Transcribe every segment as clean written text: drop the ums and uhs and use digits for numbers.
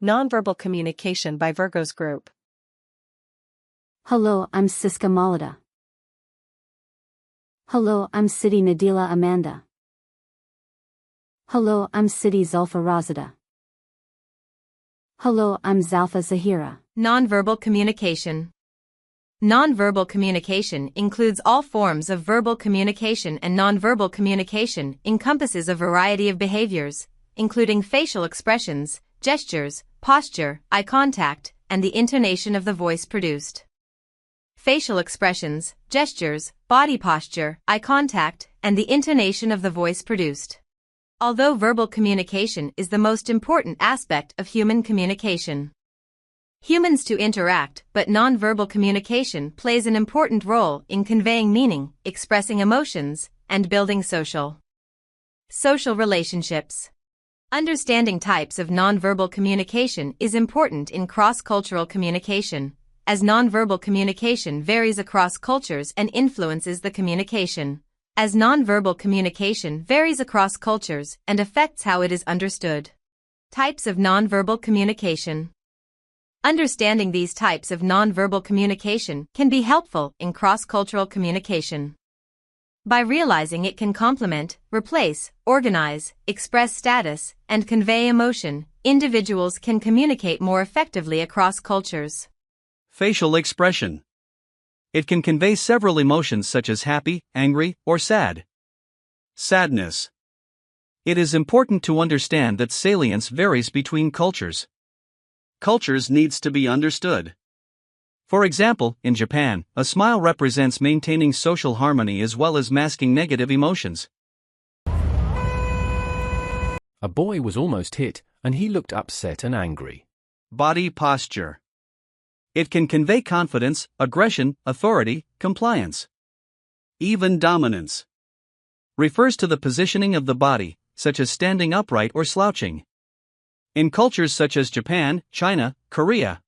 Nonverbal communication by Virgo's group. Hello, I'm Siska Maulida. Hello, I'm Siti Nadila Amanda. Hello, I'm Siti Zalfa Rosidah. Hello, I'm Zalfa Zahira. Nonverbal communication. Nonverbal communication includes all forms of verbal communication, and nonverbal communication encompasses a variety of behaviors, including facial expressions, gestures, posture, eye contact, and the intonation of the voice produced. Facial expressions, gestures, body posture, eye contact, and the intonation of the voice produced. Although verbal communication is the most important aspect of human communication, humans to interact, but nonverbal communication plays an important role in conveying meaning, expressing emotions, and building social relationships. Understanding types of nonverbal communication is important in cross-cultural communication, as nonverbal communication varies across cultures and influences the communication, as nonverbal communication varies across cultures and affects how it is understood. Types of nonverbal communication. Understanding these types of nonverbal communication can be helpful in cross-cultural communication. By realizing it can complement, replace, organize, express status, and convey emotion, individuals can communicate more effectively across cultures. Facial expression. It can convey several emotions such as happy, angry, or sad. Sadness. It is important to understand that salience varies between cultures. Cultures needs to be understood. For example, in Japan, a smile represents maintaining social harmony as well as masking negative emotions. A boy was almost hit, and he looked upset and angry. Body posture. It can convey confidence, aggression, authority, compliance. Even dominance. Refers to the positioning of the body, such as standing upright or slouching. In cultures such as Japan, China, Korea,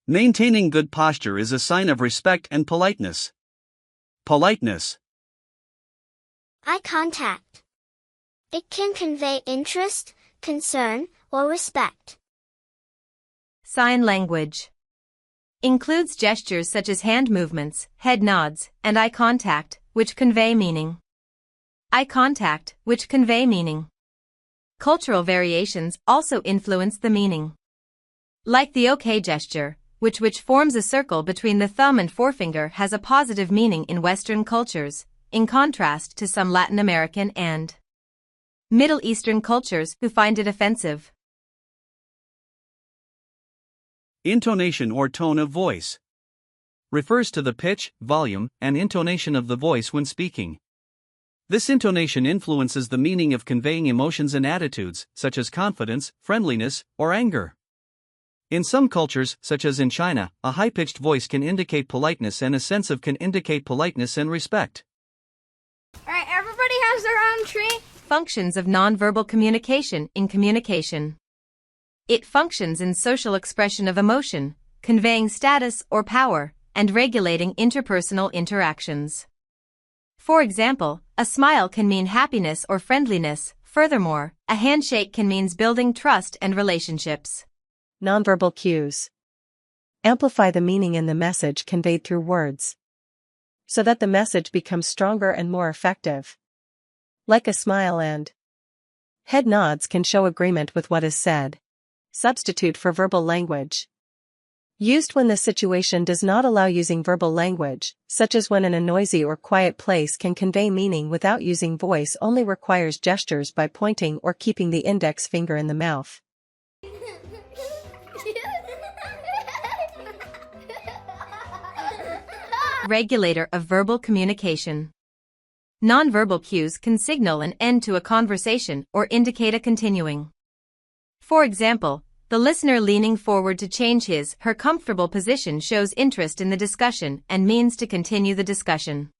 maintaining good posture is a sign of respect and politeness. Politeness. Eye contact. It can convey interest, concern, or respect. Sign language. Includes gestures such as hand movements, head nods, and eye contact, which convey meaning. Eye contact, which convey meaning. Cultural variations also influence the meaning. Like the OK gesture, which forms a circle between the thumb and forefinger, has a positive meaning in Western cultures, in contrast to some Latin American and Middle Eastern cultures who find it offensive. Intonation or tone of voice. Refers to the pitch, volume, and intonation of the voice when speaking. This intonation influences the meaning of conveying emotions and attitudes, such as confidence, friendliness, or anger. In some cultures, such as in China, a high-pitched voice can indicate politeness, and a sense of can indicate politeness and respect. Alright, everybody has their own tree. Functions of nonverbal communication in communication. It functions in social expression of emotion, conveying status or power, and regulating interpersonal interactions. For example, a smile can mean happiness or friendliness. Furthermore, a handshake can mean building trust and relationships. Nonverbal cues. Amplify the meaning in the message conveyed through words, so that the message becomes stronger and more effective. Like a smile and head nods can show agreement with what is said. Substitute for verbal language. Used when the situation does not allow using verbal language, such as when in a noisy or quiet place, can convey meaning without using voice, only requires gestures by pointing or keeping the index finger in the mouth. Regulator of verbal communication. Nonverbal cues can signal an end to a conversation or indicate a continuing. For example, the listener leaning forward to change his/her comfortable position shows interest in the discussion and means to continue the discussion.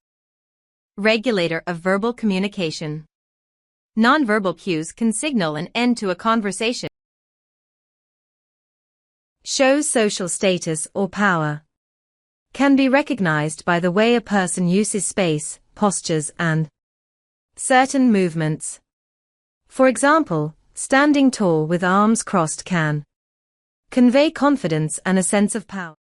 Regulator of verbal communication. Nonverbal cues can signal an end to a conversation. Shows social status or power. Can be recognized by the way a person uses space, postures, and certain movements. For example, standing tall with arms crossed can Convey confidence and a sense of power.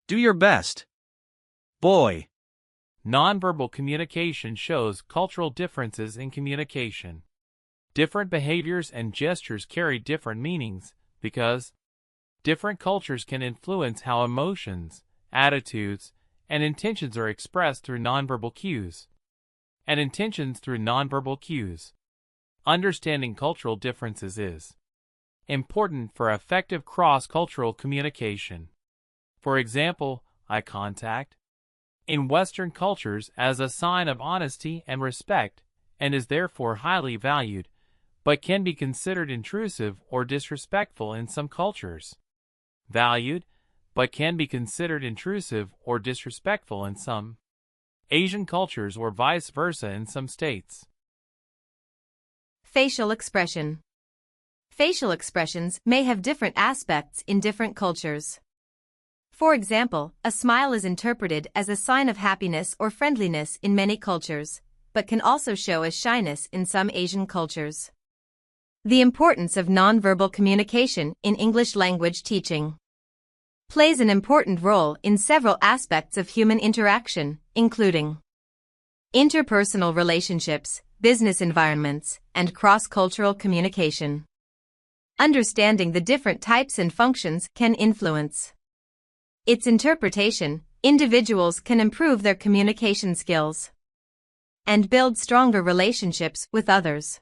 Do your best. Boy. Nonverbal communication shows cultural differences in communication. Different behaviors and gestures carry different meanings because different cultures can influence how emotions, attitudes, and intentions are expressed through nonverbal cues. And intentions through nonverbal cues. Understanding cultural differences is important for effective cross-cultural communication. For example, eye contact in Western cultures as a sign of honesty and respect and is therefore highly valued, but can be considered intrusive or disrespectful in some cultures. Valued, but can be considered intrusive or disrespectful in some Asian cultures or vice versa in some states. Facial expression. Facial expressions may have different aspects in different cultures. For example, a smile is interpreted as a sign of happiness or friendliness in many cultures, but can also show as shyness in some Asian cultures. The importance of nonverbal communication in English language teaching plays an important role in several aspects of human interaction, including interpersonal relationships, business environments, and cross-cultural communication. Understanding the different types and functions can influence its interpretation. Individuals can improve their communication skills and build stronger relationships with others.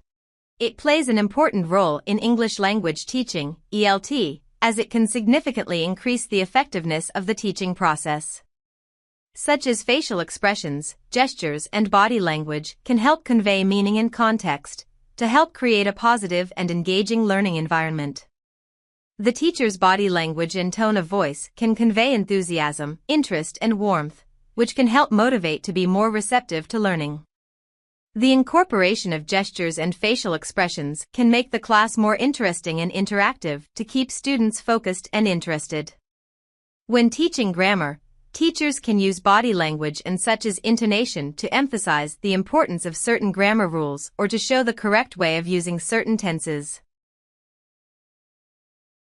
It plays an important role in English language teaching, ELT, as it can significantly increase the effectiveness of the teaching process. Such as facial expressions, gestures, and body language can help convey meaning and context to help create a positive and engaging learning environment. The teacher's body language and tone of voice can convey enthusiasm, interest, and warmth, which can help motivate to be more receptive to learning. The incorporation of gestures and facial expressions can make the class more interesting and interactive to keep students focused and interested. When teaching grammar, teachers can use body language and such as intonation to emphasize the importance of certain grammar rules or to show the correct way of using certain tenses.